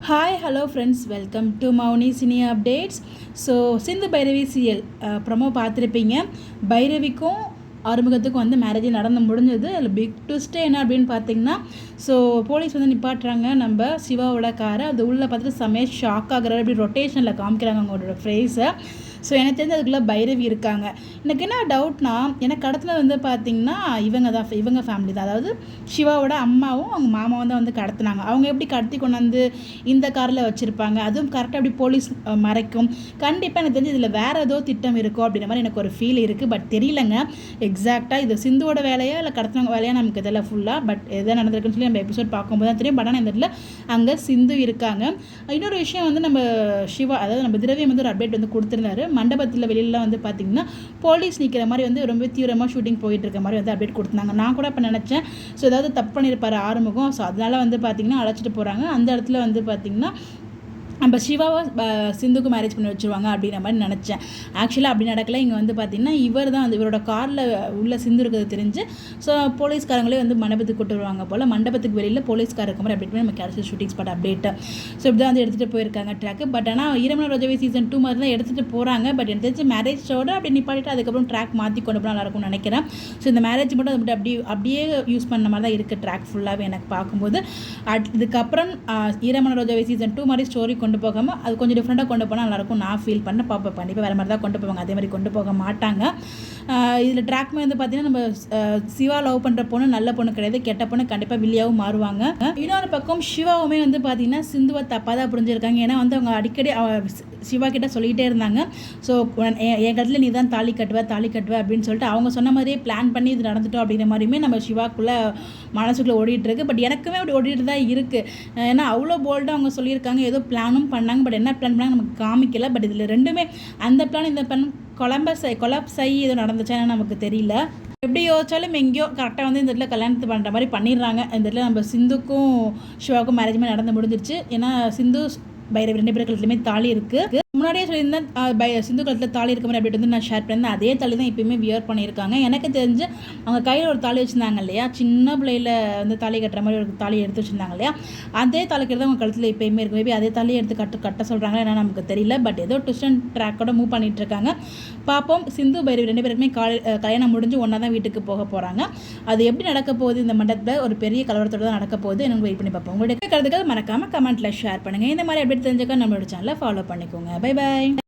Hi hello friends, welcome to Mouni cine updates. So Sindhu Bhairavi serial promo பார்த்துருப்பீங்க. பைரவிக்கும் ஆறுமுகத்துக்கும் வந்து marriage நடந்து முடிஞ்சது. அதில் பிக் ட்விஸ்ட்டே என்ன அப்படின்னு பார்த்தீங்கன்னா, ஸோ போலீஸ் வந்து நிப்பாட்டுறாங்க நம்ம சிவாவோட காரை. அது உள்ளே பார்த்துட்டு செமையாக ஷாக் ஆகுறாரு. அப்படி ரொட்டேஷனில் காமிக்கிறாங்க அவங்களோட ஃபேஸை. ஸோ எனக்கு தெரிஞ்சு அதுக்குள்ளே பைரவி இருக்காங்க. எனக்கு என்ன டவுட்னா, எனக்கு கடத்தினது வந்து பார்த்திங்கன்னா இவங்க ஃபேமிலி தான். அதாவது சிவாவோட அம்மாவும் அவங்க மாமாவும் தான் வந்து கடத்தினாங்க. அவங்க எப்படி கடத்தி கொண்டு வந்து இந்த காரில் வச்சுருப்பாங்க, அதுவும் கரெக்டாக அப்படி போலீஸ் மறைக்கும். கண்டிப்பாக எனக்கு தெரிஞ்சு இதில் வேறு ஏதோ திட்டம் இருக்கும் அப்படின்ற மாதிரி எனக்கு ஒரு ஃபீல் இருக்குது. பட் தெரியலங்க எக்ஸாக்டாக இது சிந்துவோட வேலையா இல்லை கடத்தினவங்க வேலையா நமக்கு தெரியல ஃபுல்லாக. பட் எதாவது நடந்திருக்குன்னு சொல்லி நம்ம எபிசோட் பார்க்கும்போது தான் தெரியும். பட் ஆனால் இந்த இடத்துல அங்கே சிந்து இருக்காங்க. இன்னொரு விஷயம் வந்து நம்ம சிவா, அதாவது நம்ம திரவியம் வந்து ஒரு அப்டேட் வந்து கொடுத்துருந்தாரு. மண்டபத்தில் வெளியிலலாம் வந்து பார்த்திங்கன்னா போலீஸ் நிற்கிற மாதிரி வந்து ரொம்ப தீவிரமாக ஷூட்டிங் போயிட்டு இருக்க மாதிரி வந்து அப்டேட் கொடுத்துருந்தாங்க. நான் கூட இப்போ நினச்சேன், ஸோ ஏதாவது தப்பு பண்ணியிருப்பார் ஆறுமுகம், ஸோ அதனால் வந்து பார்த்திங்கன்னா அழைச்சிட்டு போகிறாங்க. அந்த இடத்துல வந்து பார்த்திங்கன்னா நம்ம சிவாவை சிந்துக்கு மேரேஜ் பண்ணி வச்சுருவாங்க அப்படின்ற மாதிரி நினச்சேன். ஆக்சுவலாக அப்படி நடக்கலை. இங்கே வந்து பார்த்திங்கன்னா இவர் தான் வந்து இவரோட காரில் உள்ள சிந்து இருக்கிறது தெரிஞ்சு ஸோ போலீஸ்காரங்களே வந்து மண்டபத்துக்கு கொண்டு வருவாங்க போல். மண்டபத்துக்கு வெளியில் போலீஸ்கார இருக்க மாதிரி அப்டேட் பண்ணி நம்ம character shooting spot update. So இப்படி தான் வந்து எடுத்துகிட்டு போயிருக்காங்க ட்ராக்கு. பட் ஆனால் ஈரமலை ரோஜாவே சீசன் 2 மாதிரி தான் எடுத்துகிட்டு போகிறாங்க. பட் எனக்கு தெரிஞ்சு மேரேஜோட அப்படி நிப்பாட்டிட்டு அதுக்கப்புறம் ட்ராக் மாற்றி கொண்டு போனால் நல்லாயிருக்கும்னு நினைக்கிறேன். ஸோ இந்த மேரேஜ் மட்டும் அது மட்டும் அப்படியே யூஸ் பண்ண மாதிரி தான் இருக்குது ட்ராக் ஃபுல்லாகவே எனக்கு பார்க்கும்போது. இதுக்கப்புறம் ஈரமலை ரோஜாவே சீசன் 2 மாதிரி ஸ்டோரி கொண்டு போகாமல் அது கொஞ்சம் டிஃப்ரெண்ட்டாக கொண்டு போனால் நல்லாயிருக்கும் நான் ஃபீல் பண்ண பார்ப்பேன். கண்டிப்பாக வேறு மாதிரி தான் கொண்டு போவாங்க, அதே மாதிரி கொண்டு போக மாட்டாங்க. இதில் ட்ராக்மே வந்து பார்த்திங்கன்னா நம்ம சிவா லவ் பண்ணுற பொண்ணு நல்ல பொண்ணு கிடையாது, கெட்ட பொண்ணு கண்டிப்பாக வில்லியாகவும் மாறுவாங்க. இன்னொரு பக்கம் சிவாவுமே வந்து பார்த்திங்கன்னா சிந்துவை தப்பாக தான் புரிஞ்சிருக்காங்க. ஏன்னா வந்து அவங்க அடிக்கடி சிவா கிட்ட சொல்லிகிட்டே இருந்தாங்க, ஸோ என் இடத்துல நீ தான் தாலி கட்டுவ அப்படின்னு சொல்லிட்டு அவங்க சொன்ன மாதிரியே பிளான் பண்ணி இது நடந்துட்டோம் அப்படிங்கிற மாதிரியுமே நம்ம சிவாக்குள்ளே மனசுக்குள்ளே ஓடிட்டு இருக்கு. பட் எனக்குமே அப்படி ஓடிட்டு தான் இருக்குது. ஏன்னா அவ்வளோ போல்டாக அவங்க சொல்லியிருக்காங்க, ஏதோ பிளானும் பண்ணாங்க. பட் என்ன பிளான் பண்ணாங்க நமக்கு காமிக்கல. பட் இதில் ரெண்டுமே அந்த பிளான் இந்த பிளான் கொலாப்ஸ் ஆகி ஏதோ நடந்துச்சான்னு நமக்கு தெரியல. எப்படி யோசிச்சாலும் எங்கேயோ கரெக்டாக வந்து இந்த இடத்துல கல்யாணத்து பண்ணுற மாதிரி பண்ணிடுறாங்க. இந்த இடத்துல நம்ம சிந்துக்கும் சிவாவுக்கும் மேரேஜ்மே நடந்து முடிஞ்சிருச்சு. ஏன்னா சிந்து பைரவி 2 பேர் கழுத்துலையுமே தாலி இருக்குது. முன்னாடியே சொல்லியிருந்தேன் சிந்து கழுத்தில் தாலி இருக்க மாதிரி அப்படி வந்து நான் ஷேர் பண்ணியிருந்தேன். அதே தாலி தான் இப்போயுமே வியர் பண்ணியிருக்காங்க. எனக்கு தெரிஞ்சு அவங்க கையில் ஒரு தாலி வச்சுருந்தாங்க இல்லையா, சின்ன பிள்ளையில் வந்து தாலி கட்டுற மாதிரி ஒரு தாலி எடுத்து வச்சுருந்தாங்க இல்லையா, அதே தாலிக்கிறது தான் அவங்க கழுத்தில் இப்போயுமே இருக்குது. மேபி அதே தாலியை எடுத்து கட்ட சொல்கிறாங்களா ஏன்னா நமக்கு தெரியல. பட் ஏதோ ட்விஸ்ட் அண்ட் ட்ராக்கோட மூவ் பண்ணிட்டு இருக்காங்க. பார்ப்போம். சிந்து பைரவி 2 பேருக்குமே கல்யாணம் முடிஞ்சு ஒன்றா தான் வீட்டுக்கு போக போகிறாங்க. அது எப்படி நடக்க போகுது, இந்த மண்டபத்தில் ஒரு பெரிய கலவரத்தோடு தான் நடக்க போகுது. எனக்கு வெயிட் பண்ணி பார்ப்போம். உங்களுடைய கருத்துக்கள் மறக்காமல் கமெண்ட்டில் ஷேர் பண்ணுங்கள். இந்த மாதிரி எப்படி தெரிஞ்சுக்க நம்மளோட சேனலை ஃபாலோ பண்ணிக்கோங்க. Bye bye.